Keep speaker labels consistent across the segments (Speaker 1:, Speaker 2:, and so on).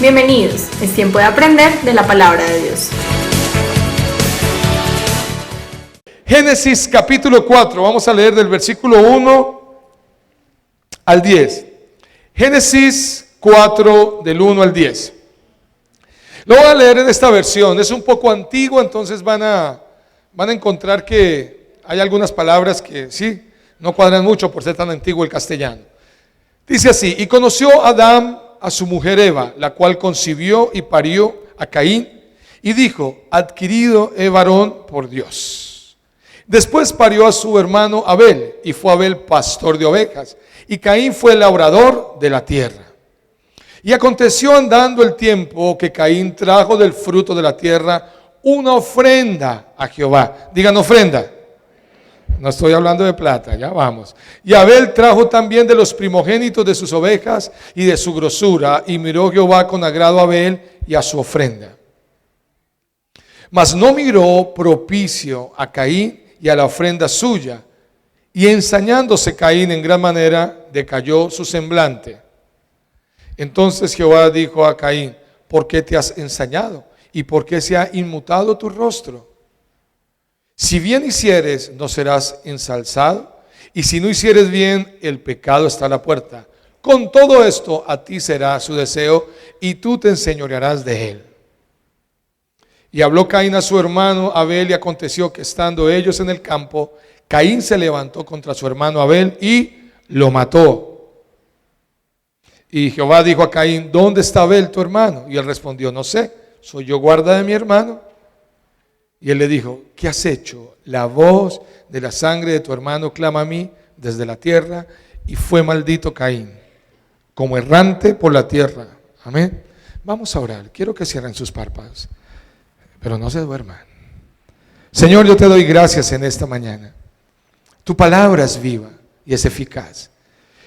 Speaker 1: Bienvenidos, es tiempo de aprender de la palabra de Dios.
Speaker 2: Génesis capítulo 4, vamos a leer del versículo 1 al 10. Génesis 4 del 1 al 10. Lo voy a leer en esta versión, es un poco antigua, entonces van a encontrar que hay algunas palabras que sí, no cuadran mucho por ser tan antiguo el castellano. Dice así: y conoció Adán a su mujer Eva, la cual concibió y parió a Caín, y dijo: adquirido he varón por Dios. Después parió a su hermano Abel, y fue Abel pastor de ovejas, y Caín fue labrador de la tierra. Y aconteció andando el tiempo que Caín trajo del fruto de la tierra una ofrenda a Jehová. Digan ofrenda. No estoy hablando de plata, ya vamos. Y Abel trajo también de los primogénitos de sus ovejas y de su grosura, y miró Jehová con agrado a Abel y a su ofrenda. Mas no miró propicio a Caín y a la ofrenda suya, y ensañándose Caín en gran manera, decayó su semblante. Entonces Jehová dijo a Caín: ¿por qué te has ensañado? ¿Y por qué se ha inmutado tu rostro? Si bien hicieres, no serás ensalzado, y si no hicieres bien, el pecado está a la puerta. Con todo esto a ti será su deseo, y tú te enseñorearás de él. Y habló Caín a su hermano Abel, y aconteció que estando ellos en el campo, Caín se levantó contra su hermano Abel y lo mató. Y Jehová dijo a Caín: ¿dónde está Abel tu hermano? Y él respondió: no sé, soy yo guarda de mi hermano. Y él le dijo: ¿qué has hecho? La voz de la sangre de tu hermano clama a mí desde la tierra. Y fue maldito Caín, como errante por la tierra. Amén. Vamos a orar. Quiero que cierren sus párpados, pero no se duerman. Señor, yo te doy gracias en esta mañana. Tu palabra es viva y es eficaz,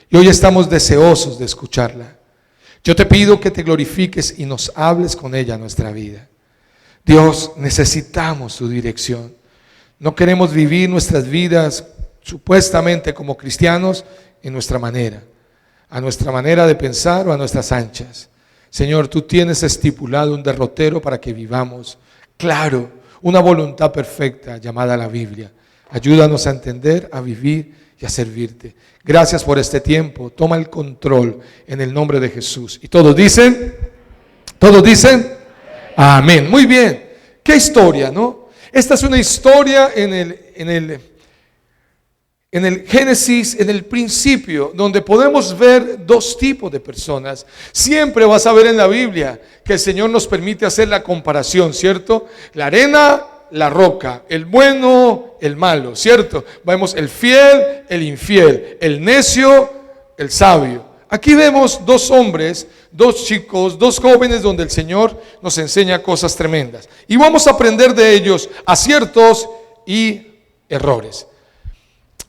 Speaker 2: y hoy estamos deseosos de escucharla. Yo te pido que te glorifiques y nos hables con ella en nuestra vida. Dios, necesitamos tu dirección. No queremos vivir nuestras vidas supuestamente como cristianos en nuestra manera, a nuestra manera de pensar o a nuestras anchas. Señor, tú tienes estipulado un derrotero para que vivamos, claro, una voluntad perfecta llamada la Biblia. Ayúdanos a entender, a vivir y a servirte. Gracias por este tiempo. Toma el control en el nombre de Jesús. Y todos dicen, amén. Muy bien. ¿Qué historia, no? Esta es una historia en el Génesis, en el principio, donde podemos ver dos tipos de personas. Siempre vas a ver en la Biblia que el Señor nos permite hacer la comparación, ¿cierto? La arena, la roca, el bueno, el malo, ¿cierto? Vemos el fiel, el infiel, el necio, el sabio. Aquí vemos dos hombres, dos chicos, dos jóvenes donde el Señor nos enseña cosas tremendas. Y vamos a aprender de ellos aciertos y errores.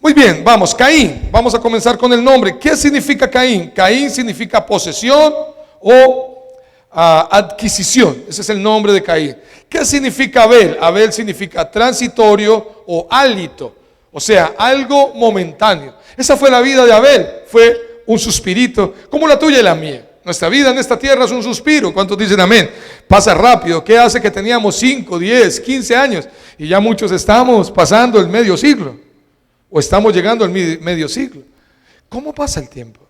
Speaker 2: Muy bien, vamos, Caín. Vamos a comenzar con el nombre. ¿Qué significa Caín? Caín significa posesión o adquisición. Ese es el nombre de Caín. ¿Qué significa Abel? Abel significa transitorio o hálito, o sea, algo momentáneo. Esa fue la vida de Abel, fue un suspirito, como la tuya y la mía. Nuestra vida en esta tierra es un suspiro. ¿Cuántos dicen amén? Pasa rápido. ¿Qué hace que teníamos 5, 10, 15 años? Y ya muchos estamos pasando el medio siglo, o estamos llegando al medio siglo. ¿Cómo pasa el tiempo?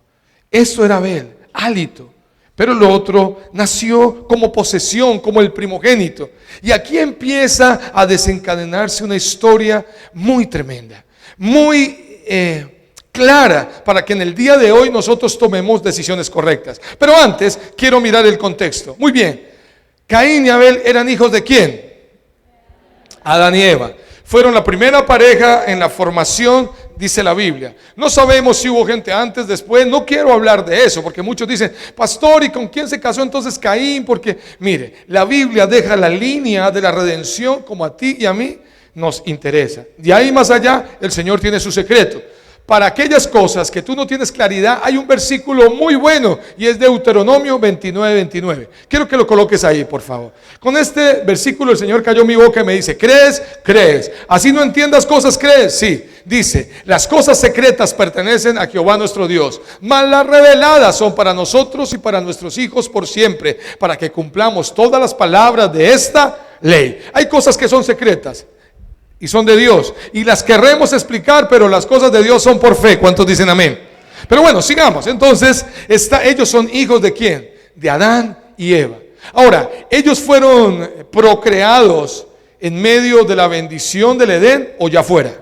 Speaker 2: Esto era Abel, hálito. Pero lo otro nació como posesión, como el primogénito. Y aquí empieza a desencadenarse una historia muy tremenda, muy clara, para que en el día de hoy nosotros tomemos decisiones correctas. Pero antes quiero mirar el contexto. Muy bien, Caín y Abel eran hijos ¿de quién? Adán y Eva. Fueron la primera pareja en la formación, dice la Biblia. No sabemos si hubo gente antes, después. No quiero hablar de eso, porque muchos dicen: pastor, ¿y con quién se casó entonces Caín? Porque mire, la Biblia deja la línea de la redención, como a ti y a mí nos interesa. De ahí más allá, el Señor tiene su secreto. Para aquellas cosas que tú no tienes claridad, hay un versículo muy bueno, y es Deuteronomio 29:29. Quiero que lo coloques ahí, por favor. Con este versículo el Señor cayó en mi boca y me dice: ¿crees? Crees. Así no entiendas cosas, ¿crees? Sí. dice: las cosas secretas pertenecen a Jehová nuestro Dios, mas las reveladas son para nosotros y para nuestros hijos por siempre, para que cumplamos todas las palabras de esta ley. Hay cosas que son secretas y son de Dios, y las querremos explicar, pero las cosas de Dios son por fe. ¿Cuántos dicen amén? Pero bueno, sigamos. Entonces, ellos son hijos de ¿quién? De Adán y Eva. Ahora, ellos fueron procreados en medio de la bendición del Edén, o ya fuera.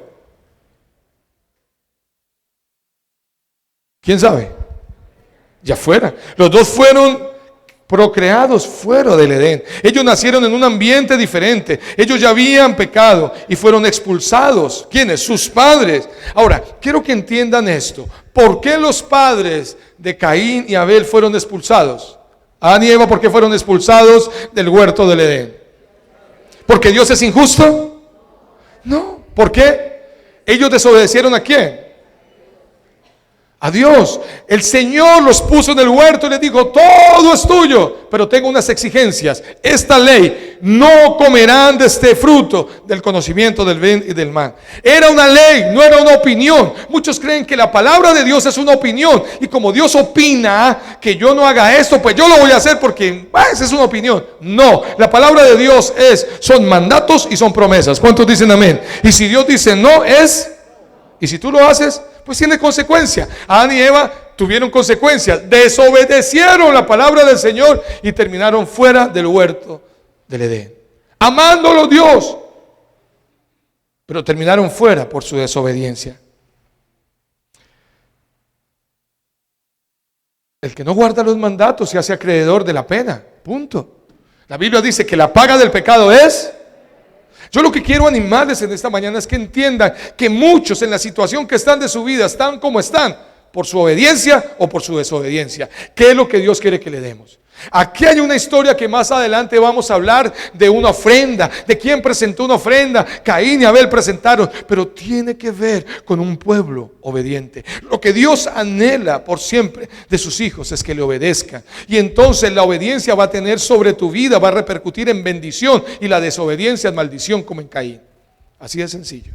Speaker 2: ¿Quién sabe? Ya fuera. Los dos fueron procreados fuera del Edén. Ellos nacieron en un ambiente diferente. Ellos ya habían pecado y fueron expulsados. ¿Quiénes? Sus padres. Ahora, quiero que entiendan esto. ¿Por qué los padres de Caín y Abel fueron expulsados? Adán y Eva, ¿por qué fueron expulsados del huerto del Edén? ¿Porque Dios es injusto? No. ¿Por qué? Ellos desobedecieron ¿a quién? A Dios. El Señor los puso en el huerto y les dijo: todo es tuyo, pero tengo unas exigencias. Esta ley: no comerán de este fruto del conocimiento del bien y del mal. Era una ley, no era una opinión. Muchos creen que la palabra de Dios es una opinión, y como Dios opina que yo no haga esto, pues yo lo voy a hacer porque esa es una opinión. No, la palabra de Dios son mandatos y son promesas. ¿Cuántos dicen amén? Y si Dios dice no, y si tú lo haces, pues tiene consecuencia. Adán y Eva tuvieron consecuencias. Desobedecieron la palabra del Señor y terminaron fuera del huerto del Edén, amándolo Dios, pero terminaron fuera por su desobediencia. El que no guarda los mandatos se hace acreedor de la pena. Punto. La Biblia dice que la paga del pecado es... Yo lo que quiero animarles en esta mañana es que entiendan que muchos en la situación que están de su vida están como están por su obediencia o por su desobediencia. ¿Qué es lo que Dios quiere que le demos? Aquí hay una historia que más adelante vamos a hablar de una ofrenda, de quién presentó una ofrenda. Caín y Abel presentaron, pero tiene que ver con un pueblo obediente. Lo que Dios anhela por siempre de sus hijos es que le obedezcan, y entonces la obediencia va a tener sobre tu vida, va a repercutir en bendición, y la desobediencia en maldición, como en Caín. Así de sencillo.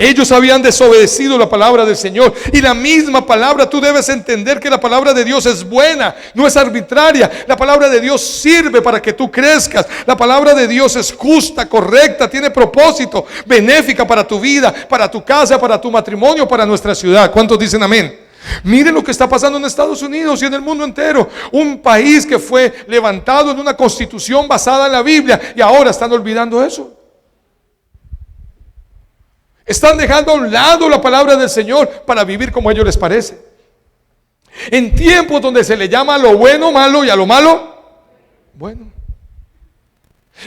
Speaker 2: Ellos habían desobedecido la palabra del Señor, y la misma palabra, tú debes entender que la palabra de Dios es buena, no es arbitraria. La palabra de Dios sirve para que tú crezcas. La palabra de Dios es justa, correcta, tiene propósito, benéfica para tu vida, para tu casa, para tu matrimonio, para nuestra ciudad. ¿Cuántos dicen amén? Miren lo que está pasando en Estados Unidos y en el mundo entero. Un país que fue levantado en una constitución basada en la Biblia, y ahora están olvidando eso. Están dejando a un lado la palabra del Señor para vivir como a ellos les parece. En tiempos donde se le llama a lo bueno malo y a lo malo bueno.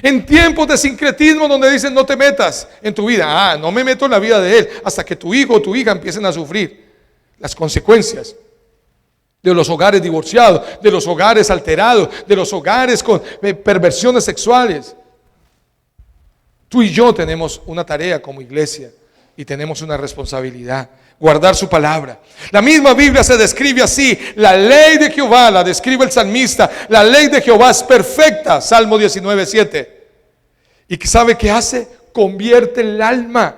Speaker 2: En tiempos de sincretismo donde dicen no te metas en tu vida. No me meto en la vida de él, hasta que tu hijo o tu hija empiecen a sufrir las consecuencias de los hogares divorciados, de los hogares alterados, de los hogares con perversiones sexuales. Tú y yo tenemos una tarea como iglesia. Y tenemos una responsabilidad: guardar su palabra. La misma Biblia se describe así: la ley de Jehová, la describe el salmista, la ley de Jehová es perfecta, Salmo 19:7. ¿Y sabe qué hace? Convierte el alma.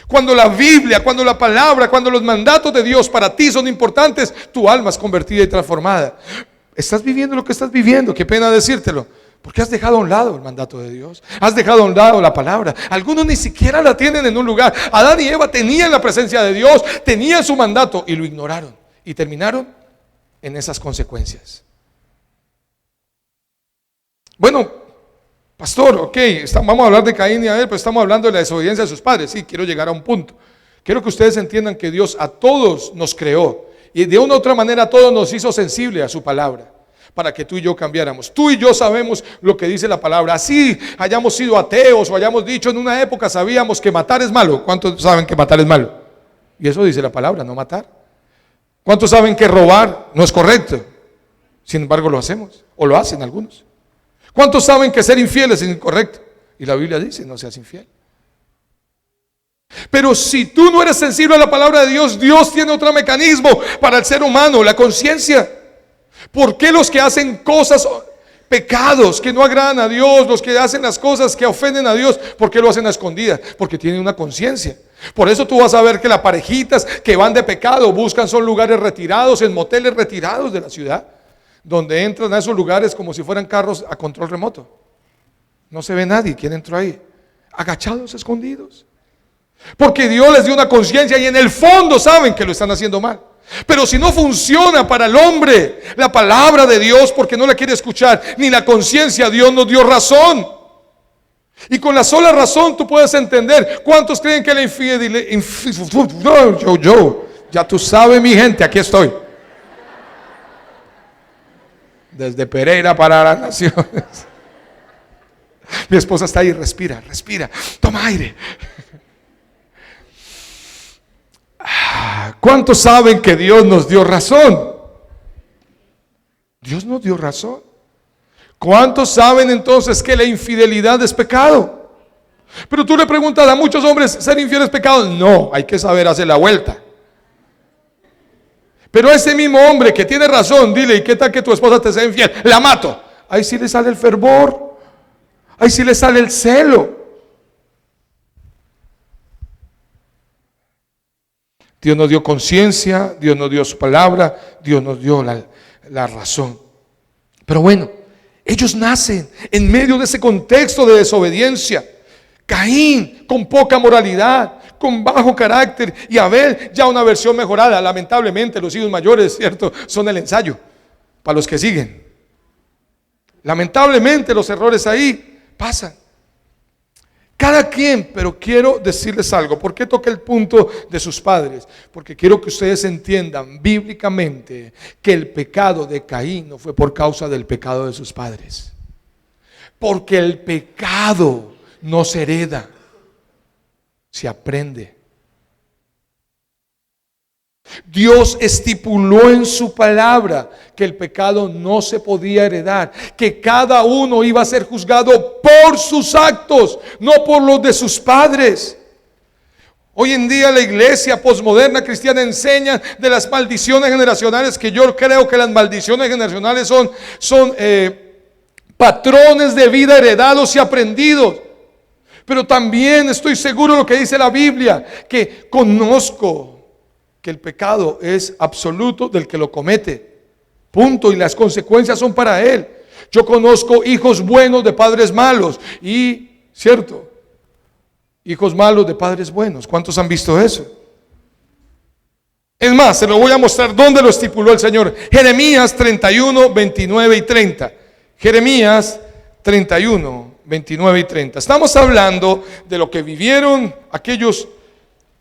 Speaker 2: Cuando la Biblia, cuando la palabra, cuando los mandatos de Dios para ti son importantes, tu alma es convertida y transformada. ¿Estás viviendo lo que estás viviendo? Qué pena decírtelo, porque has dejado a un lado el mandato de Dios. Has dejado a un lado la palabra. Algunos ni siquiera la tienen en un lugar. Adán y Eva tenían la presencia de Dios, tenían su mandato, y lo ignoraron, y terminaron en esas consecuencias. Bueno, pastor, ok, vamos a hablar de Caín y Abel, pero estamos hablando de la desobediencia de sus padres. Sí, quiero llegar a un punto. Quiero que ustedes entiendan que Dios a todos nos creó, y de una u otra manera a todos nos hizo sensible a su palabra, para que tú y yo cambiáramos. Tú y yo sabemos lo que dice la palabra. Así hayamos sido ateos o hayamos dicho en una época, sabíamos que matar es malo. ¿Cuántos saben que matar es malo? Y eso dice la palabra, no matar. ¿Cuántos saben que robar no es correcto? Sin embargo lo hacemos, o lo hacen algunos. ¿Cuántos saben que ser infieles es incorrecto? Y la Biblia dice: no seas infiel. Pero si tú no eres sensible a la palabra de Dios, Dios tiene otro mecanismo para el ser humano: la conciencia. ¿Por qué los que hacen cosas pecados que no agradan a Dios, los que hacen las cosas que ofenden a Dios, ¿por qué lo hacen a escondidas? Porque tienen una conciencia. Por eso tú vas a ver que las parejitas que van de pecado buscan son lugares retirados, en moteles retirados de la ciudad, donde entran a esos lugares como si fueran carros a control remoto. No se ve nadie. ¿Quién entró ahí? Agachados, escondidos. Porque Dios les dio una conciencia y en el fondo saben que lo están haciendo mal. Pero si no funciona para el hombre la palabra de Dios porque no la quiere escuchar, ni la conciencia, Dios nos dio razón. Y con la sola razón tú puedes entender. ¿Cuántos creen que la infidelidad? Ya tú sabes, mi gente, aquí estoy. Desde Pereira para las naciones. Mi esposa está ahí, respira, toma aire. ¿Cuántos saben que Dios nos dio razón? Dios nos dio razón. ¿Cuántos saben entonces que la infidelidad es pecado? Pero tú le preguntas a muchos hombres, ¿ser infiel es pecado? No, hay que saber hacer la vuelta. Pero ese mismo hombre que tiene razón, dile, ¿y qué tal que tu esposa te sea infiel? La mato. Ahí sí le sale el fervor, ahí sí le sale el celo. Dios nos dio conciencia, Dios nos dio su palabra, Dios nos dio la razón. Pero bueno, ellos nacen en medio de ese contexto de desobediencia. Caín con poca moralidad, con bajo carácter, y Abel ya una versión mejorada. Lamentablemente los hijos mayores, ¿cierto?, son el ensayo para los que siguen. Lamentablemente los errores ahí pasan. Cada quien, pero quiero decirles algo. ¿Por qué toqué el punto de sus padres? Porque quiero que ustedes entiendan bíblicamente que el pecado de Caín no fue por causa del pecado de sus padres. Porque el pecado no se hereda, se aprende. Dios estipuló en su palabra que el pecado no se podía heredar, que cada uno iba a ser juzgado por sus actos, no por los de sus padres. Hoy en día la iglesia posmoderna cristiana enseña de las maldiciones generacionales, que yo creo que las maldiciones generacionales son patrones de vida heredados y aprendidos. Pero también estoy seguro de lo que dice la Biblia, que conozco que el pecado es absoluto del que lo comete, punto, y las consecuencias son para él. Yo conozco hijos buenos de padres malos y, cierto, hijos malos de padres buenos. ¿Cuántos han visto eso? Es más, se lo voy a mostrar dónde lo estipuló el Señor. Jeremías 31, 29 y 30. Jeremías 31, 29 y 30. Estamos hablando de lo que vivieron aquellos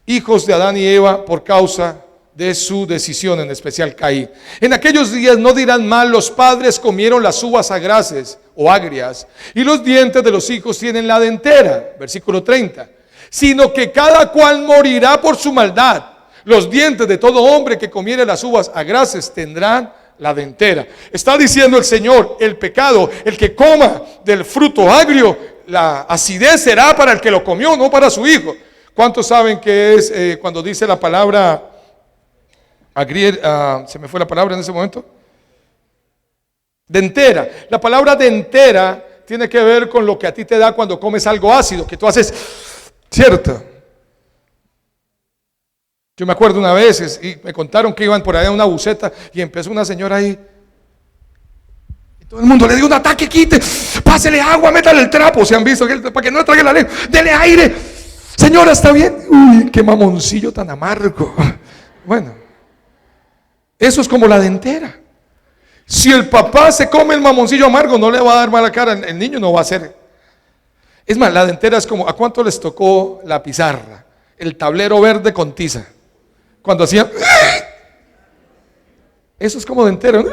Speaker 2: hijos de Adán y Eva por causa de su decisión, en especial Caín. En aquellos días no dirán mal, los padres comieron las uvas agraces o agrias, y los dientes de los hijos tienen la dentera, versículo 30, sino que cada cual morirá por su maldad. Los dientes de todo hombre que comiere las uvas agraces tendrán la dentera. Está diciendo el Señor, el pecado, el que coma del fruto agrio, la acidez será para el que lo comió, no para su hijo. ¿Cuántos saben que es cuando dice la palabra agrier, se me fue la palabra en ese momento? Dentera. La palabra dentera tiene que ver con lo que a ti te da cuando comes algo ácido, que tú haces, ¿cierto? Yo me acuerdo una vez y me contaron que iban por allá a una buceta y empezó una señora ahí. Y todo el mundo le dio un ataque, quite, pásele agua, métale el trapo. Se han visto para que no le trague la lengua, dele aire. Señora, ¿está bien? Uy, qué mamoncillo tan amargo. Bueno, eso es como la dentera. Si el papá se come el mamoncillo amargo, no le va a dar mala cara, el niño no va a hacer. Es más, la dentera es como, ¿a cuánto les tocó la pizarra? El tablero verde con tiza. Cuando hacían, eso es como dentera.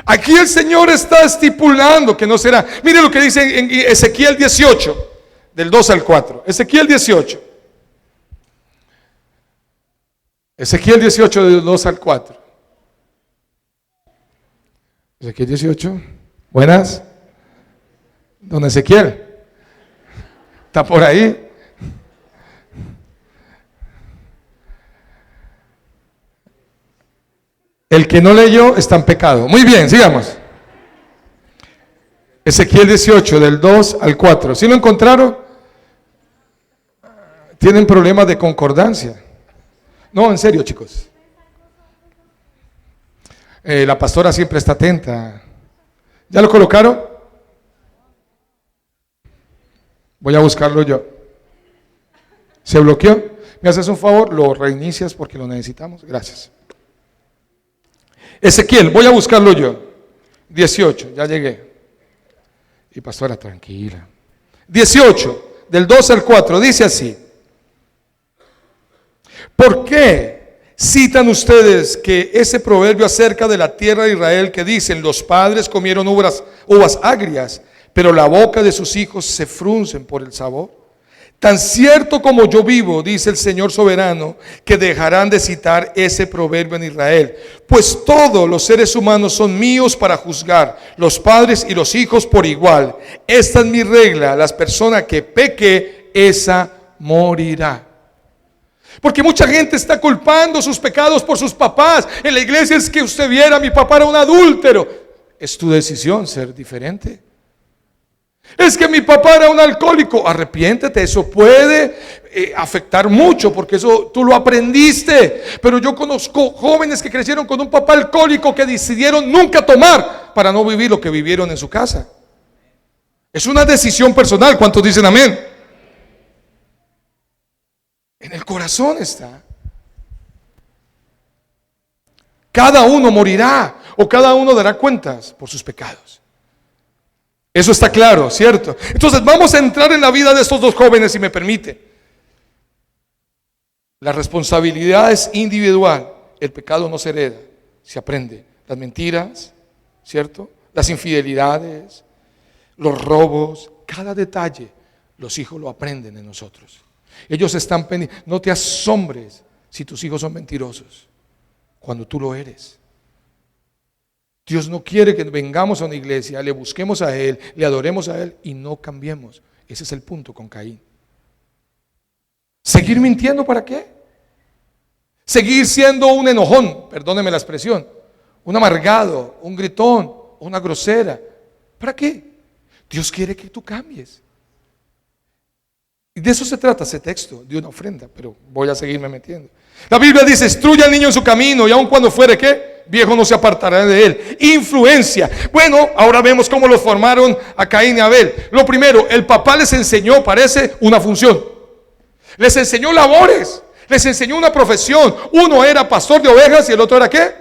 Speaker 2: Aquí el Señor está estipulando que no será. Mire lo que dice en Ezequiel 18. Del 2 al 4. Ezequiel 18. Ezequiel 18 del 2 al 4. Ezequiel 18. Buenas. Don Ezequiel. ¿Está por ahí? El que no leyó está en pecado. Muy bien, sigamos. Ezequiel 18, del 2 al 4. ¿Sí lo encontraron? ¿Tienen problemas de concordancia? No, en serio, chicos. La pastora siempre está atenta. ¿Ya lo colocaron? Voy a buscarlo yo. ¿Se bloqueó? ¿Me haces un favor? Lo reinicias porque lo necesitamos. Gracias. Ezequiel, voy a buscarlo yo. 18, ya llegué. Y pastora, tranquila. 18, del 2 al 4, dice así. ¿Por qué citan ustedes que ese proverbio acerca de la tierra de Israel que dicen, los padres comieron uvas agrias, pero la boca de sus hijos se fruncen por el sabor? Tan cierto como yo vivo, dice el Señor soberano, que dejarán de citar ese proverbio en Israel. Pues todos los seres humanos son míos para juzgar, los padres y los hijos por igual. Esta es mi regla, la persona que peque, esa morirá. Porque mucha gente está culpando sus pecados por sus papás. En la iglesia es que usted viera, mi papá era un adúltero. Es tu decisión ser diferente. Es que mi papá era un alcohólico. Arrepiéntete, eso puede afectar mucho porque eso tú lo aprendiste. Pero yo conozco jóvenes que crecieron con un papá alcohólico que decidieron nunca tomar para no vivir lo que vivieron en su casa. Es una decisión personal. ¿Cuántos dicen amén? En el corazón está. Cada uno morirá o cada uno dará cuentas por sus pecados. Eso está claro, ¿cierto? Entonces vamos a entrar en la vida de estos dos jóvenes, si me permite. La responsabilidad es individual. El pecado no se hereda, se aprende. Las mentiras, ¿cierto? Las infidelidades, los robos, cada detalle, los hijos lo aprenden en nosotros. Ellos están pendientes. No te asombres si tus hijos son mentirosos, cuando tú lo eres. Dios no quiere que vengamos a una iglesia, le busquemos a Él, le adoremos a Él y no cambiemos. Ese es el punto con Caín. ¿Seguir mintiendo para qué? Seguir siendo un enojón, perdóneme la expresión, un amargado, un gritón, una grosera. ¿Para qué? Dios quiere que tú cambies. Y de eso se trata ese texto, de una ofrenda, pero voy a seguirme metiendo. La Biblia dice, instruye al niño en su camino y aun cuando fuere, ¿qué? Viejo, no se apartará de él. Influencia. Bueno, ahora vemos cómo los formaron a Caín y Abel. Lo primero, el papá les enseñó, parece, una función. Les enseñó labores, les enseñó una profesión. Uno era pastor de ovejas y el otro era ¿qué?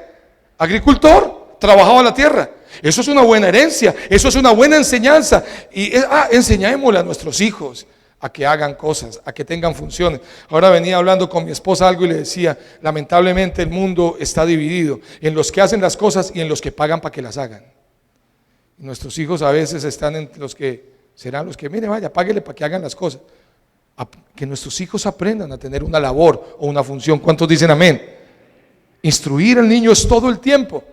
Speaker 2: Agricultor, trabajaba la tierra. Eso es una buena herencia, eso es una buena enseñanza. Y enseñémosle a nuestros hijos a que hagan cosas, a que tengan funciones. Ahora venía hablando con mi esposa algo y le decía, lamentablemente el mundo está dividido en los que hacen las cosas y en los que pagan para que las hagan. Y nuestros hijos a veces están en los que serán los que, mire, vaya, páguele para que hagan las cosas. Que nuestros hijos aprendan a tener una labor o una función. ¿Cuántos dicen amén? Instruir al niño es todo el tiempo.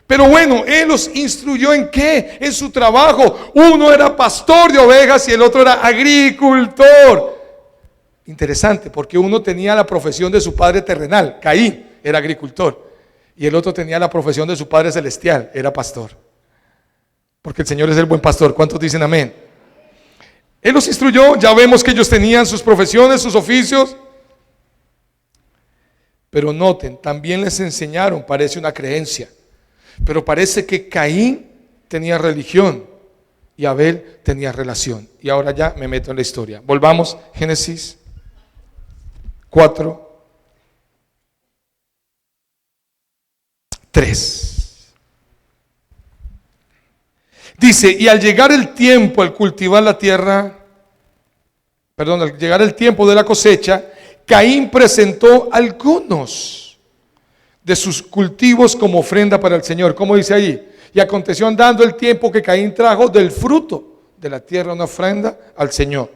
Speaker 2: Pero bueno, Él los instruyó ¿en qué? En su trabajo. Uno era pastor de ovejas y el otro era agricultor. Interesante, porque uno tenía la profesión de su padre terrenal, Caín era agricultor, y el otro tenía la profesión de su padre celestial, era pastor. Porque el Señor es el buen pastor. ¿Cuántos dicen amén? Él los instruyó, ya vemos que ellos tenían sus profesiones, sus oficios. Pero noten, también les enseñaron, parece una creencia. Pero parece que Caín tenía religión y Abel tenía relación. Y ahora ya me meto en la historia. Volvamos, Génesis 4, 3. Dice, y al llegar el tiempo, al cultivar la tierra, al llegar el tiempo de la cosecha, Caín presentó algunos de sus cultivos como ofrenda para el Señor. ¿Cómo dice ahí? Y aconteció andando el tiempo que Caín trajo del fruto de la tierra una ofrenda al Señor.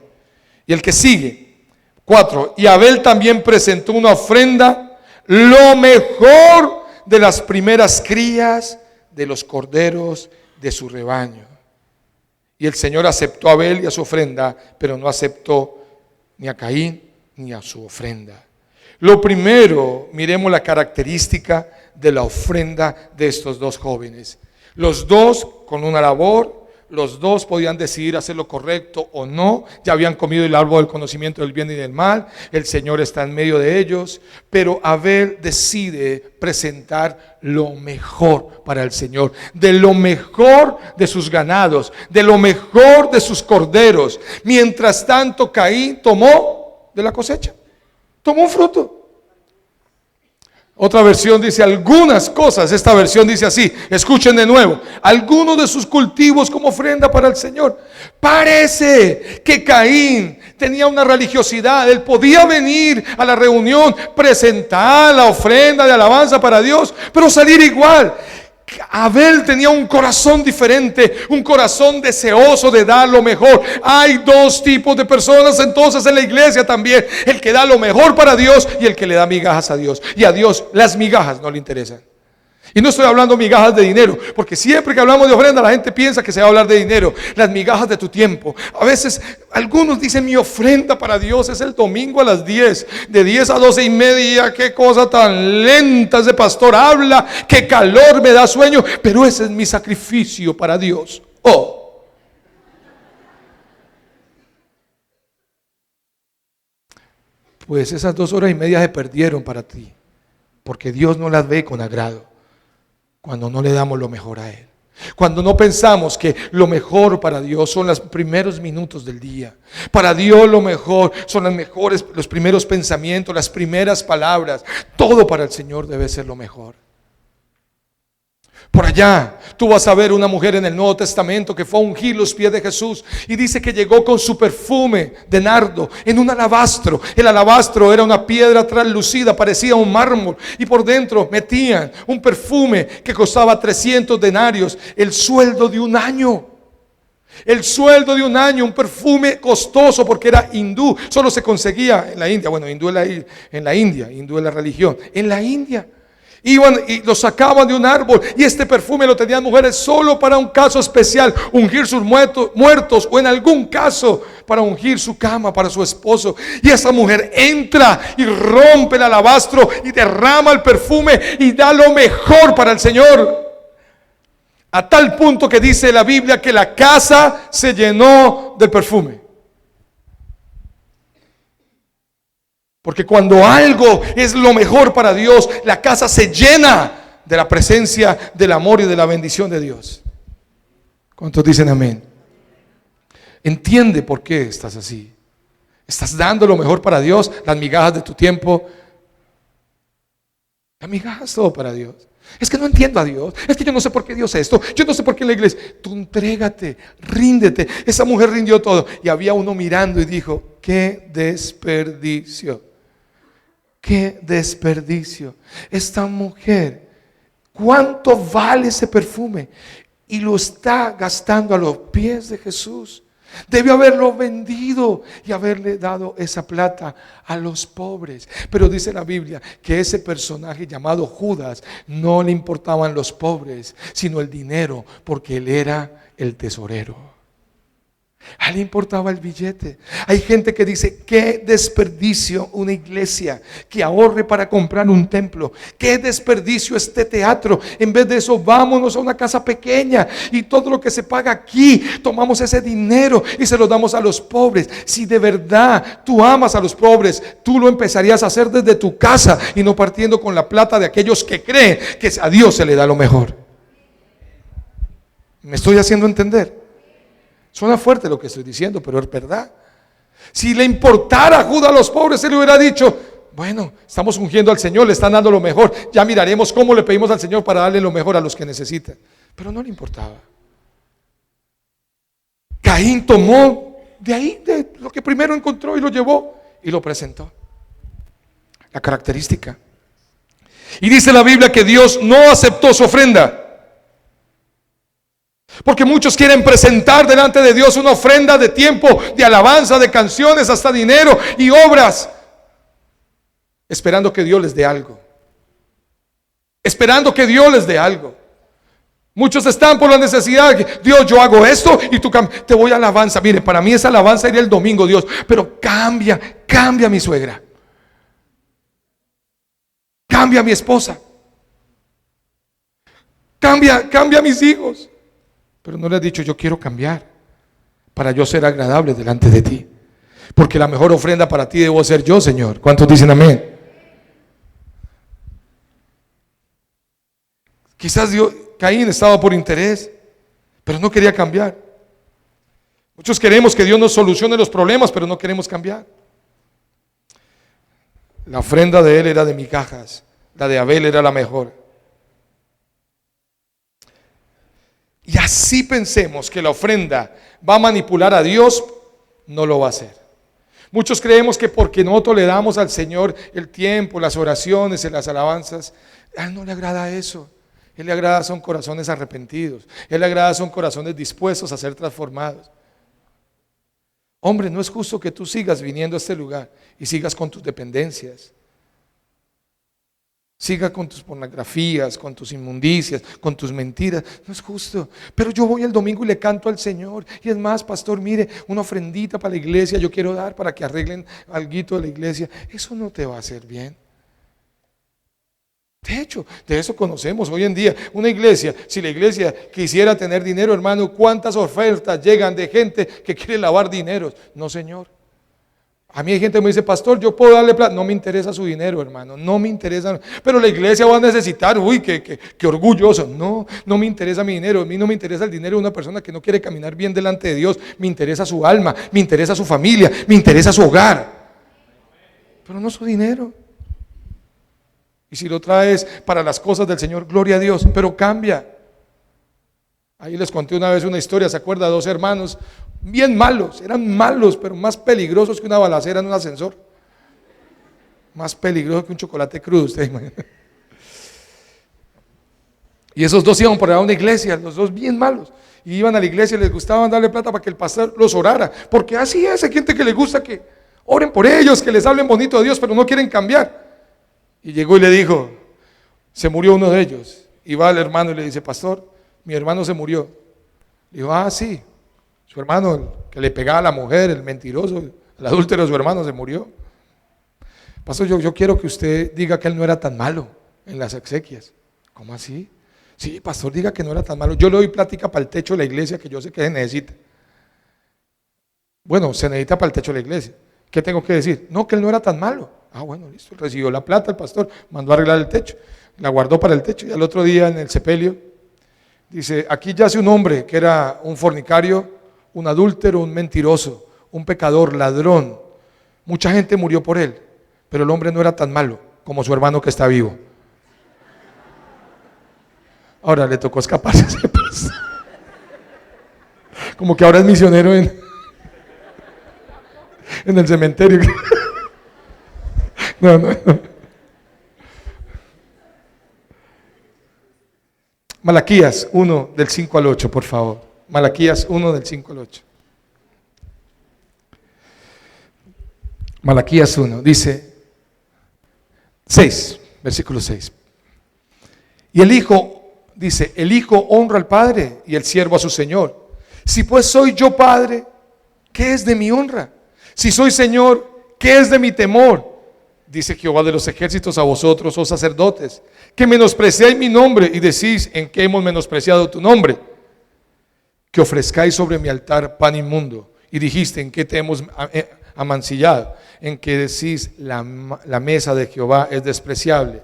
Speaker 2: Y el que sigue, 4. Y Abel también presentó una ofrenda, lo mejor de las primeras crías de los corderos de su rebaño. Y el Señor aceptó a Abel y a su ofrenda, pero no aceptó ni a Caín ni a su ofrenda. Lo primero, miremos la característica de la ofrenda de estos dos jóvenes. Los dos con una labor, Los dos podían decidir hacer lo correcto o no. Ya habían comido el árbol del conocimiento del bien y del mal. El Señor está en medio de ellos. Pero Abel decide presentar lo mejor para el Señor. De lo mejor de sus ganados, de lo mejor de sus corderos. Mientras tanto, Caín tomó de la cosecha. Tomó un fruto. Otra versión dice algunas cosas. Esta versión dice así, escuchen de nuevo: algunos de sus cultivos como ofrenda para el Señor. Parece que Caín tenía una religiosidad. Él podía venir a la reunión, presentar la ofrenda de alabanza para Dios, pero salir igual. Abel tenía un corazón diferente, un corazón deseoso de dar lo mejor. Hay dos tipos de personas entonces en la iglesia también: el que da lo mejor para Dios y el que le da migajas a Dios. Y a Dios las migajas no le interesan. Y no estoy hablando migajas de dinero, porque siempre que hablamos de ofrenda la gente piensa que se va a hablar de dinero. Las migajas de tu tiempo. A veces algunos dicen: mi ofrenda para Dios es el domingo a las 10, de 10 a 12:30. Qué cosa tan lenta ese pastor habla, qué calor, me da sueño, pero ese es mi sacrificio para Dios. Oh, pues esas 2 horas y media se perdieron para ti, porque Dios no las ve con agrado cuando no le damos lo mejor a Él. Cuando no pensamos que lo mejor para Dios son los primeros minutos del día. Para Dios lo mejor son los primeros pensamientos, las primeras palabras. Todo para el Señor debe ser lo mejor. Por allá tú vas a ver una mujer en el Nuevo Testamento que fue a ungir los pies de Jesús, y dice que llegó con su perfume de nardo en un alabastro. El alabastro era una piedra translucida, parecía un mármol, y por dentro metían un perfume que costaba 300 denarios, el sueldo de un año. El sueldo de un año, un perfume costoso, porque era hindú, solo se conseguía en la India. Bueno, hindú en la India, hindú es la religión, en la India. Iban y lo sacaban de un árbol, y este perfume lo tenían mujeres solo para un caso especial: ungir sus muertos, o en algún caso para ungir su cama para su esposo. Y esa mujer entra y rompe el alabastro y derrama el perfume y da lo mejor para el Señor, a tal punto que dice la Biblia que la casa se llenó del perfume. Porque cuando algo es lo mejor para Dios, la casa se llena de la presencia, del amor y de la bendición de Dios. ¿Cuántos dicen amén? Entiende por qué estás así. Estás dando lo mejor para Dios, las migajas de tu tiempo. Las migajas, todo para Dios. Es que no entiendo a Dios, es que yo no sé por qué Dios es esto, yo no sé por qué en la iglesia. Tú entrégate, ríndete. Esa mujer rindió todo, y había uno mirando y dijo: qué desperdicio. Qué desperdicio. Esta mujer, ¿cuánto vale ese perfume? Y lo está gastando a los pies de Jesús. Debió haberlo vendido y haberle dado esa plata a los pobres. Pero dice la Biblia que ese personaje llamado Judas no le importaban los pobres, sino el dinero, porque él era el tesorero. A él le importaba el billete. Hay gente que dice: qué desperdicio una iglesia que ahorre para comprar un templo. Qué desperdicio este teatro. En vez de eso, vámonos a una casa pequeña, y todo lo que se paga aquí, tomamos ese dinero y se lo damos a los pobres. Si de verdad tú amas a los pobres, tú lo empezarías a hacer desde tu casa y no partiendo con la plata de aquellos que creen que a Dios se le da lo mejor. ¿Me estoy haciendo entender? Suena fuerte lo que estoy diciendo, pero es verdad. Si le importara a Judas a los pobres, él le hubiera dicho: bueno, estamos ungiendo al Señor, le están dando lo mejor, ya miraremos cómo le pedimos al Señor para darle lo mejor a los que necesitan. Pero no le importaba. Caín tomó de ahí, de lo que primero encontró, y lo llevó y lo presentó. La característica. Y dice la Biblia que Dios no aceptó su ofrenda. Porque muchos quieren presentar delante de Dios una ofrenda de tiempo, de alabanza, de canciones, hasta dinero y obras, esperando que Dios les dé algo. Esperando que Dios les dé algo. Muchos están por la necesidad: Dios, yo hago esto y tú te voy a alabanza. Mire, para mí esa alabanza iría el domingo, Dios, pero cambia a mi suegra, cambia a mi esposa, cambia a mis hijos. pero no le has dicho: yo quiero cambiar para yo ser agradable delante de ti, porque la mejor ofrenda para ti debo ser yo, Señor. ¿Cuántos dicen amén? Quizás Caín estaba por interés, pero no quería cambiar. Muchos queremos que Dios nos solucione los problemas, pero no queremos cambiar. La ofrenda de él era de migajas, la de Abel era la mejor. Y así pensemos que la ofrenda va a manipular a Dios, no lo va a hacer. Muchos creemos que porque no toleramos al Señor el tiempo, las oraciones, las alabanzas, a Él no le agrada eso. A Él le agrada son corazones arrepentidos. A Él le agrada son corazones dispuestos a ser transformados. Hombre, no es justo que tú sigas viniendo a este lugar y sigas con tus dependencias. Siga con tus pornografías, con tus inmundicias, con tus mentiras. No es justo. Pero yo voy el domingo y le canto al Señor. Y es más, pastor, mire, una ofrendita para la iglesia yo quiero dar para que arreglen alguito de la iglesia. Eso no te va a hacer bien. De hecho, de eso conocemos hoy en día. Una iglesia, si la iglesia quisiera tener dinero, hermano, ¿cuántas ofertas llegan de gente que quiere lavar dineros? No, Señor. A mí hay gente que me dice: pastor, yo puedo darle plata. No me interesa su dinero, hermano, no me interesa. Pero la iglesia va a necesitar, uy, qué orgulloso. No, no me interesa mi dinero. A mí no me interesa el dinero de una persona que no quiere caminar bien delante de Dios. Me interesa su alma, me interesa su familia, me interesa su hogar. Pero no su dinero. Y si lo traes para las cosas del Señor, gloria a Dios, pero cambia. Ahí les conté una vez una historia, ¿se acuerda? Dos hermanos bien malos, eran malos, pero más peligrosos que una balacera en un ascensor. Más peligroso que un chocolate crudo, usted imagina. Y esos dos iban por allá a una iglesia, los dos bien malos. Y iban a la iglesia y les gustaba darle plata para que el pastor los orara. Porque así es, hay gente que le gusta que oren por ellos, que les hablen bonito de Dios, pero no quieren cambiar. Y llegó y le dijo: se murió uno de ellos. Y va al hermano y le dice: pastor, mi hermano se murió. Le dijo: ah, sí, su hermano, el que le pegaba a la mujer, el mentiroso, el adúltero de su hermano se murió. Pastor, yo quiero que usted diga que él no era tan malo en las exequias. ¿Cómo así? Sí, pastor, diga que no era tan malo. Yo le doy plática para el techo de la iglesia, que yo sé que se necesita. Bueno, se necesita para el techo de la iglesia. ¿Qué tengo que decir? No, que él no era tan malo. Ah, bueno, listo. Recibió la plata el pastor, mandó a arreglar el techo, la guardó para el techo. Y al otro día en el sepelio dice: aquí yace un hombre que era un fornicario, un adúltero, un mentiroso, un pecador, ladrón. Mucha gente murió por él, pero el hombre no era tan malo como su hermano que está vivo. Ahora le tocó escaparse. Como que ahora es misionero en el cementerio. No. Malaquías 1 del 5 al 8, por favor. Malaquías 1 del 5 al 8. Malaquías 1 dice 6, versículo 6. Y el hijo dice: el hijo honra al padre y el siervo a su señor. Si pues soy yo padre, ¿qué es de mi honra? Si soy señor, ¿qué es de mi temor? Dice Jehová de los ejércitos a vosotros, oh sacerdotes, que menospreciáis mi nombre y decís: ¿en qué hemos menospreciado tu nombre? Que ofrezcáis sobre mi altar pan inmundo. Y dijiste: ¿en qué te hemos amancillado? En que decís: la mesa de Jehová es despreciable.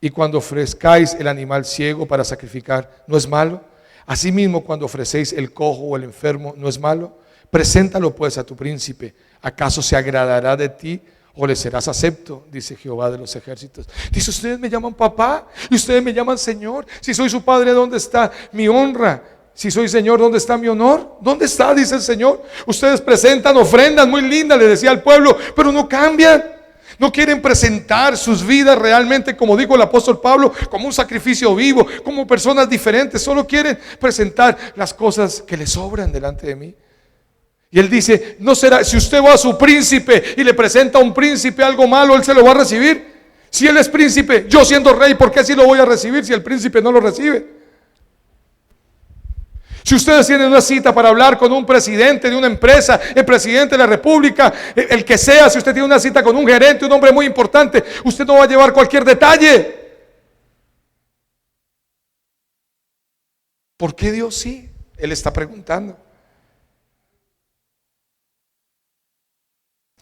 Speaker 2: Y cuando ofrezcáis el animal ciego para sacrificar, ¿no es malo? Asimismo, cuando ofrecéis el cojo o el enfermo, ¿no es malo? Preséntalo pues a tu príncipe. ¿Acaso se agradará de ti o le serás acepto? Dice Jehová de los ejércitos. Dice: ustedes me llaman papá y ustedes me llaman Señor. Si soy su padre, ¿dónde está mi honra? Si soy Señor, ¿dónde está mi honor? ¿Dónde está? Dice el Señor. Ustedes presentan ofrendas muy lindas, le decía al pueblo, pero no cambian. No quieren presentar sus vidas realmente, como dijo el apóstol Pablo, como un sacrificio vivo, como personas diferentes. Solo quieren presentar las cosas que les sobran delante de mí. Y él dice: no será, si usted va a su príncipe y le presenta a un príncipe algo malo, él se lo va a recibir. Si él es príncipe, yo siendo rey, ¿por qué sí lo voy a recibir si el príncipe no lo recibe? Si ustedes tienen una cita para hablar con un presidente de una empresa, el presidente de la república, el que sea, si usted tiene una cita con un gerente, un hombre muy importante, usted no va a llevar cualquier detalle. ¿Por qué Dios sí? Él está preguntando.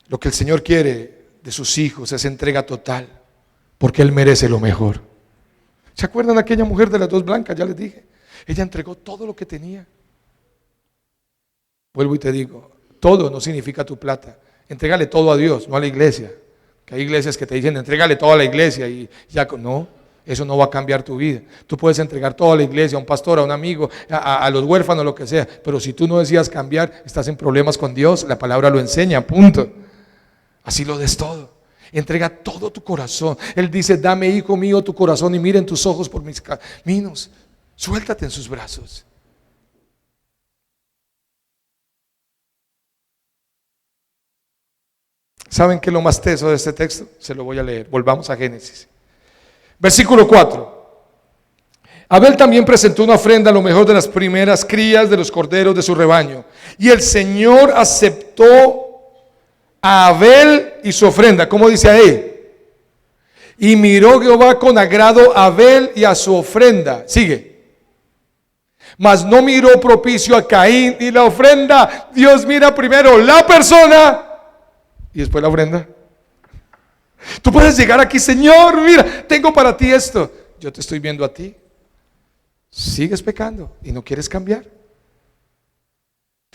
Speaker 2: Lo que el Señor quiere de sus hijos es entrega total, porque Él merece lo mejor. ¿Se acuerdan de aquella mujer de las dos blancas? Ya les dije. Ella entregó todo lo que tenía. Vuelvo y te digo, todo no significa tu plata. Entrégale todo a Dios, no a la iglesia. Que hay iglesias que te dicen, entrégale todo a la iglesia y ya, no, eso no va a cambiar tu vida. Tú puedes entregar todo a la iglesia, a un pastor, a un amigo, a los huérfanos, lo que sea, pero si tú no decidas cambiar, estás en problemas con Dios. La palabra lo enseña, punto. Así lo des todo. Entrega todo tu corazón. Él dice, dame, hijo mío, tu corazón y miren tus ojos por mis caminos. Suéltate en sus brazos. ¿Saben qué es lo más teso de este texto? Se lo voy a leer. Volvamos a Génesis. Versículo 4. Abel también presentó una ofrenda, lo mejor de las primeras crías de los corderos de su rebaño. Y el Señor aceptó a Abel y su ofrenda. ¿Cómo dice ahí? Y miró Jehová con agrado a Abel y a su ofrenda. Sigue. Mas no miró propicio a Caín y la ofrenda. Dios mira primero la persona y después la ofrenda. Tú puedes llegar aquí, Señor, mira, tengo para ti esto. Yo te estoy viendo a ti. Sigues pecando y no quieres cambiar.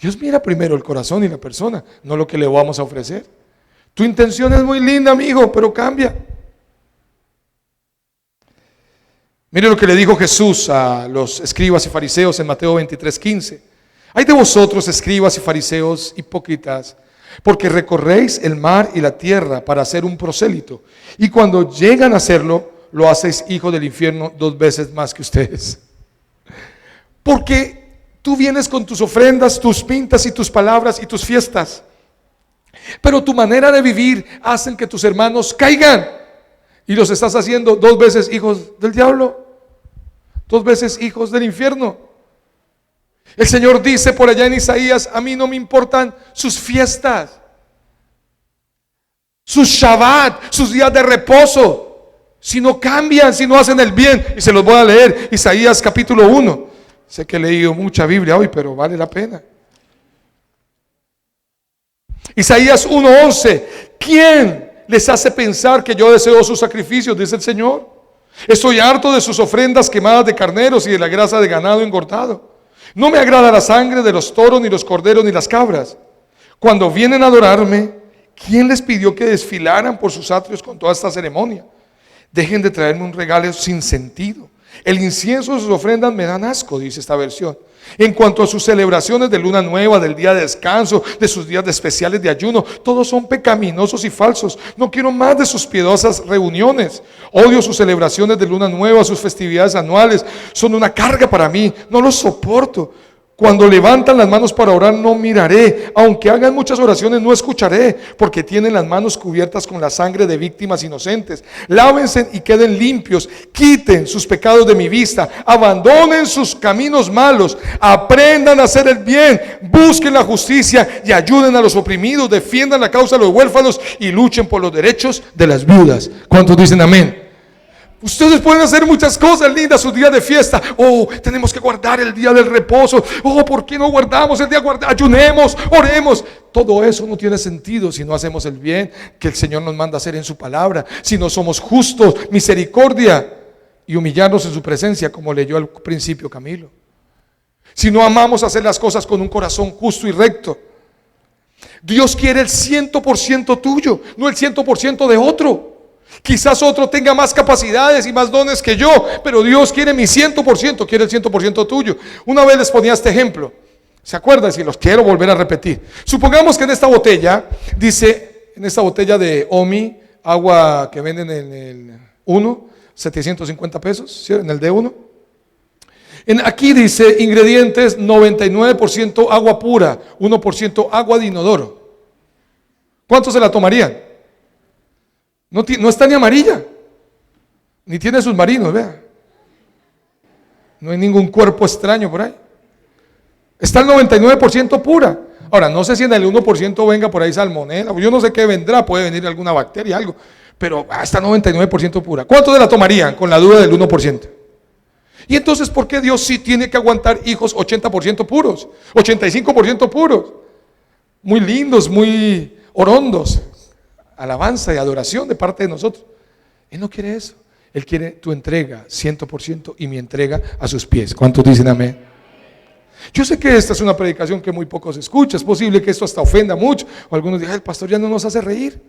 Speaker 2: Dios mira primero el corazón y la persona, no lo que le vamos a ofrecer. Tu intención es muy linda, amigo, pero cambia. Mire lo que le dijo Jesús a los escribas y fariseos en Mateo 23:15. Ay de vosotros, escribas y fariseos hipócritas, porque recorréis el mar y la tierra para hacer un prosélito, y cuando llegan a hacerlo, lo hacéis hijo del infierno 2 veces más que ustedes. Porque tú vienes con tus ofrendas, tus pintas y tus palabras y tus fiestas, pero tu manera de vivir hacen que tus hermanos caigan, y los estás haciendo 2 veces hijos del diablo, 2 veces hijos del infierno. El Señor dice por allá en Isaías, a mí no me importan sus fiestas, sus Shabbat, sus días de reposo, si no cambian, si no hacen el bien. Y se los voy a leer, Isaías capítulo 1. Sé que he leído mucha Biblia hoy, pero vale la pena. Isaías 1:11. ¿Quién les hace pensar que yo deseo sus sacrificios? Dice el Señor. Estoy harto de sus ofrendas quemadas de carneros y de la grasa de ganado engordado. No me agrada la sangre de los toros, ni los corderos, ni las cabras. Cuando vienen a adorarme, ¿quién les pidió que desfilaran por sus atrios con toda esta ceremonia? Dejen de traerme un regalo sin sentido. El incienso de sus ofrendas me dan asco, dice esta versión. En cuanto a sus celebraciones de luna nueva, del día de descanso, de sus días especiales de ayuno, todos son pecaminosos y falsos. No quiero más de sus piadosas reuniones. Odio sus celebraciones de luna nueva, sus festividades anuales. Son una carga para mí, no los soporto. Cuando levantan las manos para orar no miraré, aunque hagan muchas oraciones no escucharé, porque tienen las manos cubiertas con la sangre de víctimas inocentes. Lávense y queden limpios, quiten sus pecados de mi vista, abandonen sus caminos malos, aprendan a hacer el bien, busquen la justicia y ayuden a los oprimidos, defiendan la causa de los huérfanos y luchen por los derechos de las viudas. ¿Cuántos dicen amén? Ustedes pueden hacer muchas cosas lindas sus días de fiesta. Oh, tenemos que guardar el día del reposo. Oh, ¿por qué no guardamos el día? Ayunemos, oremos. Todo eso no tiene sentido si no hacemos el bien que el Señor nos manda hacer en su palabra. Si no somos justos, misericordia y humillarnos en su presencia, como leyó al principio Camilo. Si no amamos hacer las cosas con un corazón justo y recto. Dios quiere el 100% tuyo, no el 100% de otro. Quizás otro tenga más capacidades y más dones que yo, pero Dios quiere mi 100%, quiere el 100% tuyo. Una vez les ponía este ejemplo, ¿se acuerdan? Si los quiero volver a repetir. Supongamos que en esta botella, dice, en esta botella de Omi, agua que venden en el 1, 750 pesos, ¿sí? En el D1. Aquí dice ingredientes: 99% agua pura, 1% agua de inodoro. ¿Cuántos se la tomarían? No está ni amarilla, ni tiene submarinos, vea. No hay ningún cuerpo extraño por ahí. Está el 99% pura. Ahora, no sé si en el 1% venga por ahí salmonela, yo no sé qué vendrá, puede venir alguna bacteria, algo, pero está 99% pura. ¿Cuántos se la tomarían con la duda del 1%? Y entonces, ¿por qué Dios sí tiene que aguantar hijos 80% puros, 85% puros? Muy lindos, muy orondos. Alabanza y adoración de parte de nosotros. Él no quiere eso. Él quiere tu entrega 100% y mi entrega a sus pies. ¿Cuántos dicen amén? Yo sé que esta es una predicación que muy pocos escuchan. Es posible que esto hasta ofenda mucho. O algunos digan, el pastor ya no nos hace reír.